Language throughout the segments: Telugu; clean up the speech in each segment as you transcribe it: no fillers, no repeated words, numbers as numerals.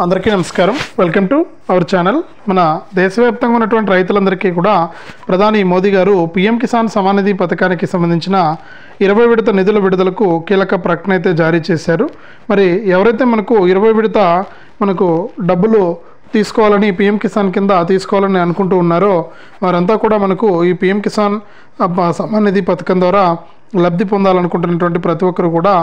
అందరికీ నమస్కారం. Welcome to our channel. మన దేశవ్యాప్తంగా ఉన్నటువంటి రైతులందరికీ కూడా ప్రధాని మోదీ గారు పీఎం కిసాన్ సమాన్ నిధి పథకానికి సంబంధించిన 20 విడత నిధుల విడుదలకు కీలక ప్రకటన అయితే జారీ చేశారు. మరి ఎవరైతే మనకు 20 విడత డబ్బులు తీసుకోవాలని పీఎం కిసాన్ కింద తీసుకోవాలని అనుకుంటూ ఉన్నారో వారంతా కూడా మనకు ఈ పీఎం కిసాన్ సమాన్ నిధి పథకం ద్వారా లబ్ధి పొందాలనుకుంటున్నటువంటి ప్రతి ఒక్కరు కూడా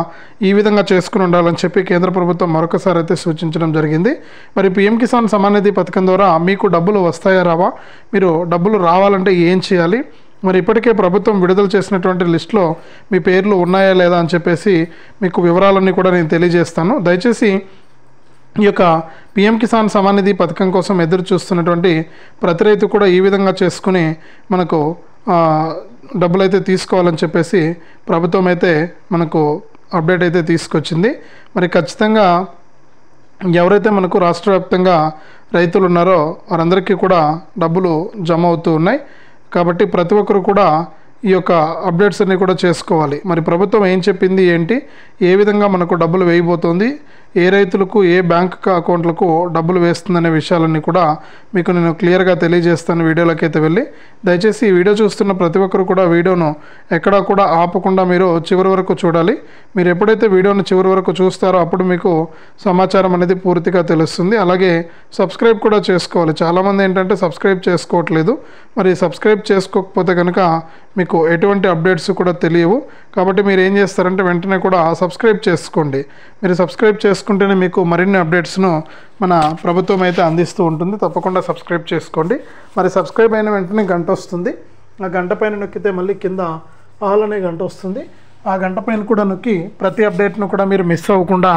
ఈ విధంగా చేసుకుని ఉండాలని చెప్పి కేంద్ర ప్రభుత్వం మరొకసారి అయితే సూచించడం జరిగింది. మరి పీఎం కిసాన్ సమాన్ నిధి పథకం ద్వారా మీకు డబ్బులు వస్తాయా రావా, మీరు డబ్బులు రావాలంటే ఏం చేయాలి, మరి ఇప్పటికే ప్రభుత్వం విడుదల చేసినటువంటి లిస్టులో మీ పేర్లు ఉన్నాయా లేదా అని చెప్పేసి మీకు వివరాలన్నీ కూడా నేను తెలియజేస్తాను. దయచేసి ఈ యొక్క పీఎం కిసాన్ సమాన్ నిధి పథకం కోసం ఎదురు చూస్తున్నటువంటి ప్రతి రైతు కూడా ఈ విధంగా చేసుకుని మనకు డబ్బులు అయితే తీసుకోవాలని చెప్పేసి ప్రభుత్వం అయితే మనకు అప్డేట్ అయితే తీసుకొచ్చింది. మరి ఖచ్చితంగా ఎవరైతే మనకు రాష్ట్ర వ్యాప్తంగా రైతులు ఉన్నారో వారందరికీ కూడా డబ్బులు జమ అవుతూ ఉన్నాయి. కాబట్టి ప్రతి ఒక్కరు కూడా ఈ యొక్క అప్డేట్స్ అన్నీ కూడా చేసుకోవాలి. మరి ప్రభుత్వం ఏం చెప్పింది, ఏంటి, ఏ విధంగా మనకు డబ్బులు వేయబోతోంది, ఏ రైతులకు ఏ బ్యాంక్ అకౌంట్లకు డబ్బులు వేస్తుందనే విషయాలన్నీ కూడా మీకు నేను క్లియర్గా తెలియజేస్తాను. వీడియోలోకి అయితే వెళ్ళి దయచేసి ఈ వీడియో చూస్తున్న ప్రతి ఒక్కరు కూడా వీడియోను ఎక్కడా కూడా ఆపకుండా మీరు చివరి వరకు చూడాలి. మీరు ఎప్పుడైతే వీడియోను చివరి వరకు చూస్తారో అప్పుడు మీకు సమాచారం అనేది పూర్తిగా తెలుస్తుంది. అలాగే సబ్స్క్రైబ్ కూడా చేసుకోవాలి. చాలామంది ఏంటంటే సబ్స్క్రైబ్ చేసుకోవట్లేదు. మరి సబ్స్క్రైబ్ చేసుకోకపోతే కనుక మీకు ఎటువంటి అప్డేట్స్ కూడా తెలియవు. కాబట్టి మీరు ఏం చేస్తారంటే వెంటనే కూడా సబ్స్క్రైబ్ చేసుకోండి. మీరు సబ్స్క్రైబ్ చేసుకుంటేనే మీకు మరిన్ని అప్డేట్స్ను మన ప్రభుత్వం అయితే అందిస్తూ ఉంటుంది. తప్పకుండా సబ్స్క్రైబ్ చేసుకోండి. మరి సబ్స్క్రైబ్ అయిన వెంటనే గంట వస్తుంది. ఆ గంట పైన నొక్కితే మళ్ళీ కింద ఆల్ అనే గంట వస్తుంది. ఆ గంట పైన కూడా నొక్కి ప్రతి అప్డేట్ను కూడా మీరు మిస్ అవ్వకుండా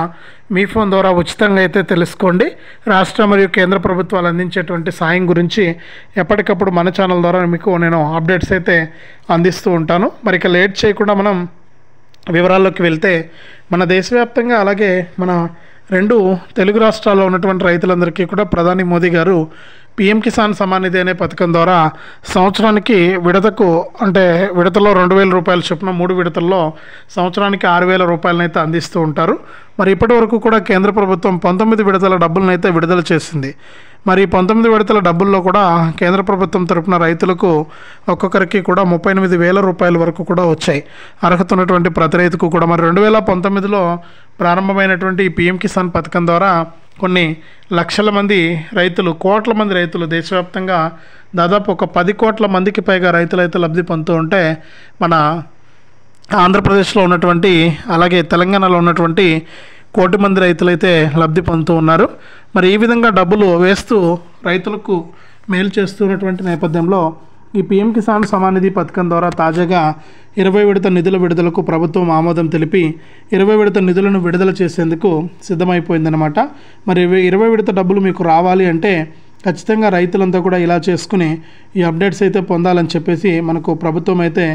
మీ ఫోన్ ద్వారా ఉచితంగా అయితే తెలుసుకోండి. రాష్ట్ర మరియు కేంద్ర ప్రభుత్వాలు అందించేటువంటి సాయం గురించి ఎప్పటికప్పుడు మన ఛానల్ ద్వారా మీకు నేను అప్డేట్స్ అయితే అందిస్తూ ఉంటాను. మరి ఇక లేట్ చేయకుండా మనం వివరాల్లోకి వెళ్తే మన దేశవ్యాప్తంగా అలాగే మన 2 తెలుగు రాష్ట్రాల్లో ఉన్నటువంటి రైతులందరికీ కూడా ప్రధాని మోదీ గారు పీఎం కిసాన్ సమాన్ నిధి అనే పథకం ద్వారా సంవత్సరానికి విడతలో 2,000 రూపాయల చొప్పున 3 విడతల్లో సంవత్సరానికి 6,000 రూపాయలనైతే అందిస్తూ ఉంటారు. మరి ఇప్పటి వరకు కూడా కేంద్ర ప్రభుత్వం 19 విడతల డబ్బులనైతే విడుదల చేసింది. మరి 19 విడతల డబ్బుల్లో కూడా కేంద్ర ప్రభుత్వం తరపున రైతులకు ఒక్కొక్కరికి కూడా 38,000 రూపాయల వరకు కూడా వచ్చాయి, అర్హత ఉన్నటువంటి ప్రతి రైతుకు కూడా. మరి 2019లో ప్రారంభమైనటువంటి ఈ పీఎం కిసాన్ పథకం ద్వారా కొన్ని లక్షల మంది రైతులు, కోట్ల మంది రైతులు, దేశవ్యాప్తంగా దాదాపు ఒక 10 కోట్ల మందికి పైగా రైతులు అయితే లబ్ధి పొందుతూ ఉంటే మన ఆంధ్రప్రదేశ్లో ఉన్నటువంటి అలాగే తెలంగాణలో ఉన్నటువంటి 1 కోటి మంది రైతులైతే లబ్ధి పొందుతూ ఉన్నారు. మరి ఈ విధంగా డబ్బులు వేస్తూ రైతులకు మేలు చేస్తున్నటువంటి నేపథ్యంలో ఈ పీఎం కిసాన్ సమాన్ నిధి పథకం ద్వారా తాజాగా 20 విడత నిధుల విడుదలకు ప్రభుత్వం ఆమోదం తెలిపి 20 విడత నిధులను విడుదల చేసేందుకు సిద్ధమైపోయిందన్నమాట. మరి 20 విడత డబ్బులు మీకు రావాలి అంటే ఖచ్చితంగా రైతులంతా కూడా ఇలా చేసుకుని ఈ అప్డేట్స్ అయితే పొందాలని చెప్పేసి మనకు ప్రభుత్వం అయితే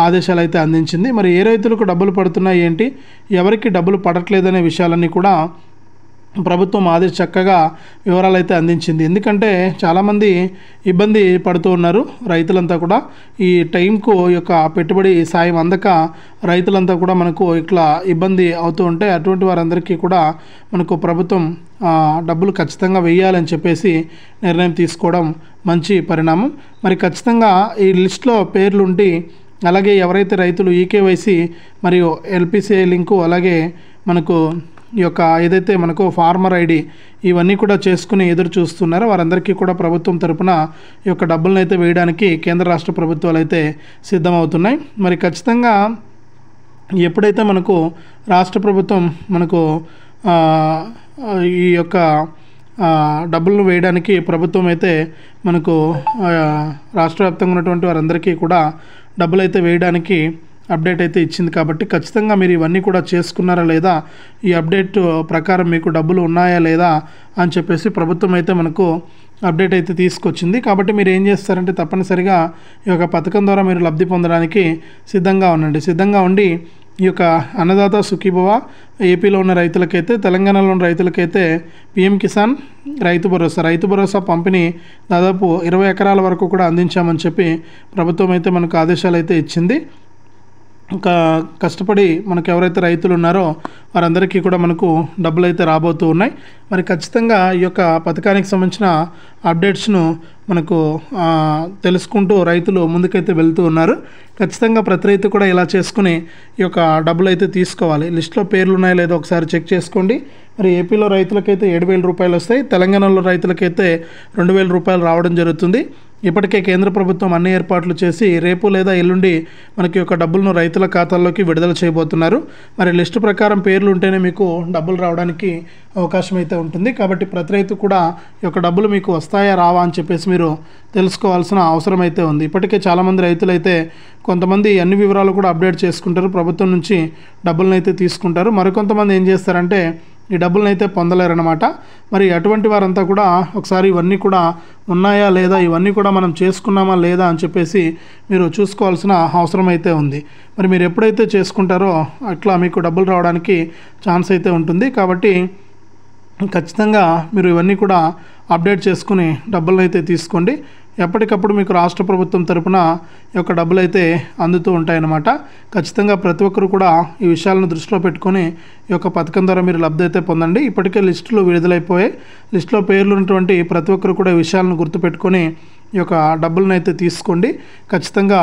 ఆదేశాలు అయితే అందించింది. మరి ఏ రైతులకు డబ్బులు పడుతున్నాయి, ఏంటి, ఎవరికి డబ్బులు పడట్లేదనే విషయాలన్నీ కూడా ప్రభుత్వం చక్కగా వివరాలు అయితే అందించింది. ఎందుకంటే చాలామంది ఇబ్బంది పడుతూ ఉన్నారు రైతులంతా కూడా. ఈ టైంకు యొక్క పెట్టుబడి సాయం అందక రైతులంతా కూడా మనకు ఇట్లా ఇబ్బంది అవుతూ ఉంటే అటువంటి వారందరికీ కూడా మనకు ప్రభుత్వం డబ్బులు ఖచ్చితంగా వేయాలని చెప్పేసి నిర్ణయం తీసుకోవడం మంచి పరిణామం. మరి ఖచ్చితంగా ఈ లిస్టులో పేర్లుండి అలాగే ఎవరైతే రైతులు ఈకేవైసీ మరియు ఎల్పిసిఐ లింకు అలాగే మనకు ఈ యొక్క ఏదైతే మనకు ఫార్మర్ ఐడి ఇవన్నీ కూడా చేసుకుని ఎదురు చూస్తున్నారో వారందరికీ కూడా ప్రభుత్వం తరపున ఈ యొక్క డబ్బులను అయితే వేయడానికి కేంద్ర రాష్ట్ర ప్రభుత్వాలు అయితే సిద్ధమవుతున్నాయి. మరి ఖచ్చితంగా ఎప్పుడైతే మనకు రాష్ట్ర ప్రభుత్వం మనకు ఈ యొక్క డబ్బులను వేయడానికి ప్రభుత్వం అయితే మనకు రాష్ట్ర వ్యాప్తంగా ఉన్నటువంటి వారందరికీ కూడా డబ్బులు అయితే వేయడానికి అప్డేట్ అయితే ఇచ్చింది. కాబట్టి ఖచ్చితంగా మీరు ఇవన్నీ కూడా చేసుకున్నారా లేదా, ఈ అప్డేట్ ప్రకారం మీకు డబ్బులు ఉన్నాయా లేదా అని చెప్పేసి ప్రభుత్వం అయితే మనకు అప్డేట్ అయితే తీసుకొచ్చింది. కాబట్టి మీరు ఏం చేస్తారంటే తప్పనిసరిగా ఈ యొక్క పథకం ద్వారా మీరు లబ్ధి పొందడానికి సిద్ధంగా ఉండి ఈ యొక్క అన్నదాత సుఖీభవ ఏపీలో ఉన్న రైతులకైతే, తెలంగాణలో ఉన్న రైతులకైతే పీఎం కిసాన్ రైతు భరోసా పంపిణీ దాదాపు 20 ఎకరాల వరకు కూడా అందించామని చెప్పి ప్రభుత్వం అయితే మనకు ఆదేశాలు అయితే ఇచ్చింది. ఇంకా కష్టపడి మనకు ఎవరైతే రైతులు ఉన్నారో వారందరికీ కూడా మనకు డబ్బులు అయితే రాబోతూ ఉన్నాయి. మరి ఖచ్చితంగా ఈ యొక్క పథకానికి సంబంధించిన అప్డేట్స్ను మనకు తెలుసుకుంటూ రైతులు ముందుకైతే వెళ్తూ ఉన్నారు. ఖచ్చితంగా ప్రతి రైతు కూడా ఇలా చేసుకుని ఈ యొక్క డబ్బులు అయితే తీసుకోవాలి. లిస్టులో పేర్లు ఉన్నాయో లేదో ఒకసారి చెక్ చేసుకోండి. మరి ఏపీలో రైతులకైతే 7,000 రూపాయలు వస్తాయి, తెలంగాణలో రైతులకైతే 2,000 రూపాయలు రావడం జరుగుతుంది. ఇప్పటికే కేంద్ర ప్రభుత్వం అన్ని ఏర్పాట్లు చేసి రేపు లేదా ఎల్లుండి మనకి యొక్క డబ్బులను రైతుల ఖాతాల్లోకి విడుదల చేయబోతున్నారు. మరి లిస్టు ప్రకారం పేర్లు ఉంటేనే మీకు డబ్బులు రావడానికి అవకాశం అయితే ఉంటుంది. కాబట్టి ప్రతి రైతు కూడా ఈ యొక్క డబ్బులు మీకు వస్తాయా రావా అని చెప్పేసి మీరు తెలుసుకోవాల్సిన అవసరం అయితే ఉంది. ఇప్పటికే చాలామంది రైతులు అయితే కొంతమంది అన్ని వివరాలు కూడా అప్డేట్ చేసుకుంటారు, ప్రభుత్వం నుంచి డబ్బులను అయితే తీసుకుంటారు. మరికొంతమంది ఏం చేస్తారంటే ఈ డబ్బులను అయితే పొందలేరన్నమాట. మరి అటువంటి వారంతా కూడా ఒకసారి ఇవన్నీ కూడా ఉన్నాయా లేదా, ఇవన్నీ కూడా మనం చేసుకున్నామా లేదా అని చెప్పేసి మీరు చూసుకోవాల్సిన అవసరం అయితే ఉంది. మరి మీరు ఎప్పుడైతే చేసుకుంటారో అట్లా మీకు డబ్బులు రావడానికి ఛాన్స్ అయితే ఉంటుంది. కాబట్టి ఖచ్చితంగా మీరు ఇవన్నీ కూడా అప్డేట్ చేసుకుని డబ్బులను అయితే తీసుకోండి. ఎప్పటికప్పుడు మీకు రాష్ట్ర ప్రభుత్వం తరపున ఈ యొక్క డబ్బులు అయితే అందుతూ ఉంటాయన్నమాట. ఖచ్చితంగా ప్రతి ఒక్కరు కూడా ఈ విషయాలను దృష్టిలో పెట్టుకొని ఈ యొక్క పథకం ద్వారా మీరు లబ్ధి అయితే పొందండి. ఇప్పటికే లిస్టులు విడుదలైపోయాయి. లిస్టులో పేర్లు ఉన్నటువంటి ప్రతి ఒక్కరు కూడా ఈ విషయాలను గుర్తుపెట్టుకొని ఈ యొక్క డబ్బులను అయితే తీసుకోండి. ఖచ్చితంగా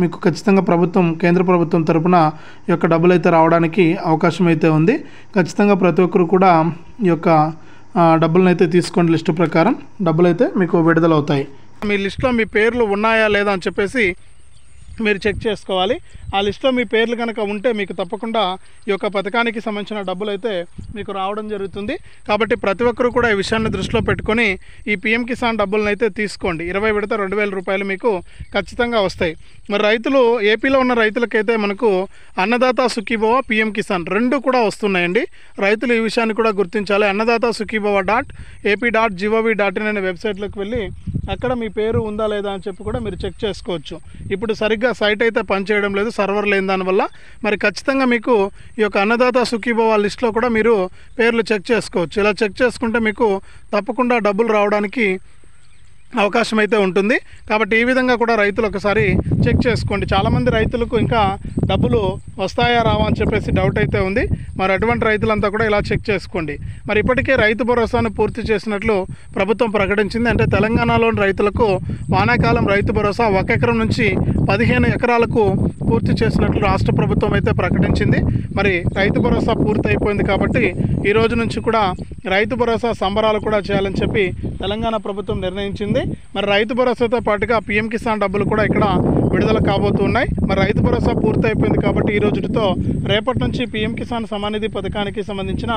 మీకు ఖచ్చితంగా కేంద్ర ప్రభుత్వం తరపున ఈ యొక్క డబ్బులు అయితే రావడానికి అవకాశం అయితే ఉంది. ఖచ్చితంగా ప్రతి ఒక్కరు కూడా ఈ యొక్క డబ్బులను అయితే తీసుకోండి. లిస్టు ప్రకారం డబ్బులు అయితే మీకు విడుదలవుతాయి. మీ లిస్టులో మీ పేర్లు ఉన్నాయా లేదా అని చెప్పేసి మీరు చెక్ చేసుకోవాలి. ఆ లిస్టులో మీ పేర్లు కనుక ఉంటే మీకు తప్పకుండా ఈ యొక్క పథకానికి సంబంధించిన డబ్బులు అయితే మీకు రావడం జరుగుతుంది. కాబట్టి ప్రతి ఒక్కరు కూడా ఈ విషయాన్ని దృష్టిలో పెట్టుకొని ఈ పీఎం కిసాన్ డబ్బులను అయితే తీసుకోండి. 20 విడత 2,000 రూపాయలు మీకు ఖచ్చితంగా వస్తాయి. మరి రైతులు ఏపీలో ఉన్న రైతులకైతే మనకు అన్నదాత సుఖీభవ, పీఎం కిసాన్ 2 కూడా వస్తున్నాయండి. రైతులు ఈ విషయాన్ని కూడా గుర్తించాలి. అన్నదాత సుఖీభవ .ap.gov.in అనే వెబ్సైట్లోకి వెళ్ళి అక్కడ మీ పేరు ఉందా లేదా అని చెప్పి కూడా మీరు చెక్ చేసుకోవచ్చు. ఇప్పుడు సరిగ్గా సైట్ అయితే పనిచేయడం లేదు, సర్వర్ లేని దానివల్ల. మరి ఖచ్చితంగా మీకు ఈ యొక్క అన్నదాత సుఖీభవ లిస్ట్లో కూడా మీరు పేర్లు చెక్ చేసుకోవచ్చు. ఇలా చెక్ చేసుకుంటే మీకు తప్పకుండా డబ్బులు రావడానికి అవకాశం అయితే ఉంటుంది. కాబట్టి ఈ విధంగా కూడా రైతులు ఒకసారి చెక్ చేసుకోండి. చాలామంది రైతులకు ఇంకా డబ్బులు వస్తాయా రావా అని చెప్పేసి డౌట్ అయితే ఉంది. మరి అటువంటి రైతులంతా కూడా ఇలా చెక్ చేసుకోండి. మరి ఇప్పటికే రైతు భరోసాను పూర్తి చేసినట్లు ప్రభుత్వం ప్రకటించింది. అంటే తెలంగాణలోని రైతులకు వానాకాలం రైతు భరోసా 1 ఎకరం నుంచి 15 ఎకరాలకు పూర్తి చేసినట్లు రాష్ట్ర ప్రభుత్వం అయితే ప్రకటించింది. మరి రైతు భరోసా పూర్తి అయిపోయింది కాబట్టి ఈ రోజు నుంచి కూడా రైతు భరోసా సంబరాలు కూడా చేయాలని చెప్పి తెలంగాణ ప్రభుత్వం నిర్ణయించింది. మరి రైతు భరోసాతో పాటుగా పీఎం కిసాన్ డబ్బులు కూడా ఇక్కడ విడుదల కాబోతున్నాయి. మరి రైతు భరోసా పూర్తి అయిపోయింది కాబట్టి ఈ రోజుతో రేపటి నుంచి పీఎం కిసాన్ సమానిధి పథకానికి సంబంధించిన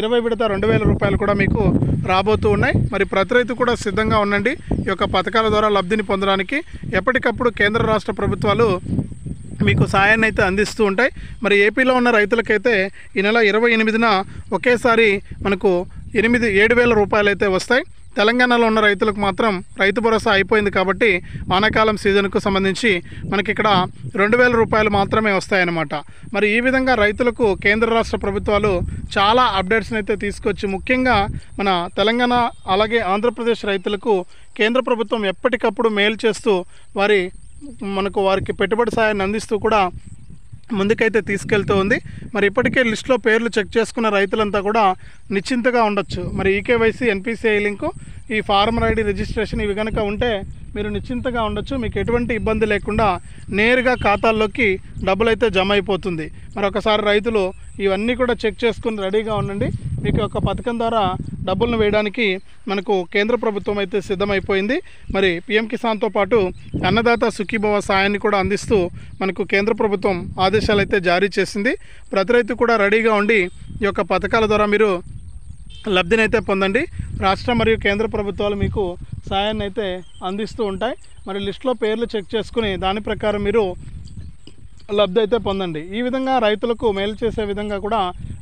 20 విడత 2,000 రూపాయలు కూడా మీకు రాబోతూ ఉన్నాయి. మరి ప్రతి రైతు కూడా సిద్ధంగా ఉండండి. ఈ యొక్క పథకాల ద్వారా లబ్ధిని పొందడానికి ఎప్పటికప్పుడు కేంద్ర రాష్ట్ర ప్రభుత్వాలు మీకు సాయాన్ని అయితే అందిస్తూ ఉంటాయి. మరి ఏపీలో ఉన్న రైతులకైతే ఈ నెల 28న ఒకేసారి మనకు 7,000 రూపాయలు అయితే వస్తాయి. తెలంగాణలో ఉన్న రైతులకు మాత్రం రైతు భరోసా అయిపోయింది కాబట్టి వానాకాలం సీజన్కు సంబంధించి మనకి ఇక్కడ 2,000 రూపాయలు మాత్రమే వస్తాయన్నమాట. మరి ఈ విధంగా రైతులకు కేంద్ర రాష్ట్ర ప్రభుత్వాలు చాలా అప్డేట్స్ని అయితే తీసుకొచ్చి ముఖ్యంగా మన తెలంగాణ అలాగే ఆంధ్రప్రదేశ్ రైతులకు కేంద్ర ప్రభుత్వం ఎప్పటికప్పుడు మేలు చేస్తూ వారికి పెట్టుబడి సాయాన్ని అందిస్తూ కూడా ముందుకైతే తీసుకెళ్తూ ఉంది. మరి ఇప్పటికే లిస్టులో పేర్లు చెక్ చేసుకున్న రైతులంతా కూడా నిశ్చింతగా ఉండొచ్చు. మరి ఈకేవైసీ, ఎన్పిసిఐ లింకు, ఈ ఫార్మర్ ఐడి రిజిస్ట్రేషన్ ఇవి కనుక ఉంటే మీరు నిశ్చింతగా ఉండొచ్చు. మీకు ఎటువంటి ఇబ్బంది లేకుండా నేరుగా ఖాతాల్లోకి డబ్బులు అయితే జమ అయిపోతుంది. మరి ఒకసారి రైతులు ఇవన్నీ కూడా చెక్ చేసుకుని రెడీగా ఉండండి. మీకు ఒక పథకం ద్వారా డబ్బులను వేయడానికి మనకు కేంద్ర ప్రభుత్వం అయితే సిద్ధమైపోయింది. మరి పీఎం కిసాన్తో పాటు అన్నదాత సుఖీభవ సాయాన్ని కూడా అందిస్తూ మనకు కేంద్ర ప్రభుత్వం ఆదేశాలు అయితే జారీ చేసింది. ప్రతి రైతు కూడా రెడీగా ఉండి ఈ యొక్క పథకాల ద్వారా మీరు లబ్ధిని అయితే పొందండి. రాష్ట్ర మరియు కేంద్ర ప్రభుత్వాలు మీకు సాయాన్ని అయితే అందిస్తూ ఉంటాయి. మరి లిస్టులో పేర్లు చెక్ చేసుకుని దాని ప్రకారం మీరు లబ్ధి అయితే పొందండి. ఈ విధంగా రైతులకు మేలు చేసే విధంగా కూడా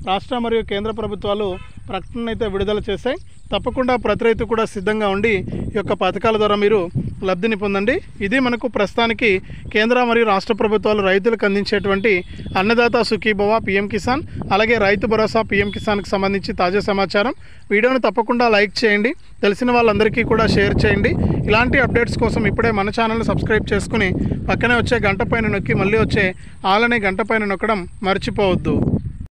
రాష్ట్ర మరియు కేంద్ర ప్రభుత్వాలు ప్రకటన అయితే విడుదల చేశాయి. తప్పకుండా ప్రతి రైతు కూడా సిద్ధంగా ఉండి ఈ యొక్క పథకాల ద్వారా మీరు లబ్ధిని పొందండి. ఇది మనకు ప్రస్తుతానికి కేంద్ర మరియు రాష్ట్ర ప్రభుత్వాలు రైతులకు అందించేటువంటి అన్నదాత సుఖీభవ పీఎం కిసాన్, అలాగే రైతు భరోసా పీఎం కిసాన్కి సంబంధించి తాజా సమాచారం. వీడియోను తప్పకుండా లైక్ చేయండి, తెలిసిన వాళ్ళందరికీ కూడా షేర్ చేయండి. ఇలాంటి అప్డేట్స్ కోసం ఇప్పుడే మన ఛానల్ని సబ్స్క్రైబ్ చేసుకుని పక్కనే వచ్చే గంట పైన నొక్కి మళ్ళీ వచ్చే ఆల్ అనే గంట పైన నొక్కడం మర్చిపోవద్దు.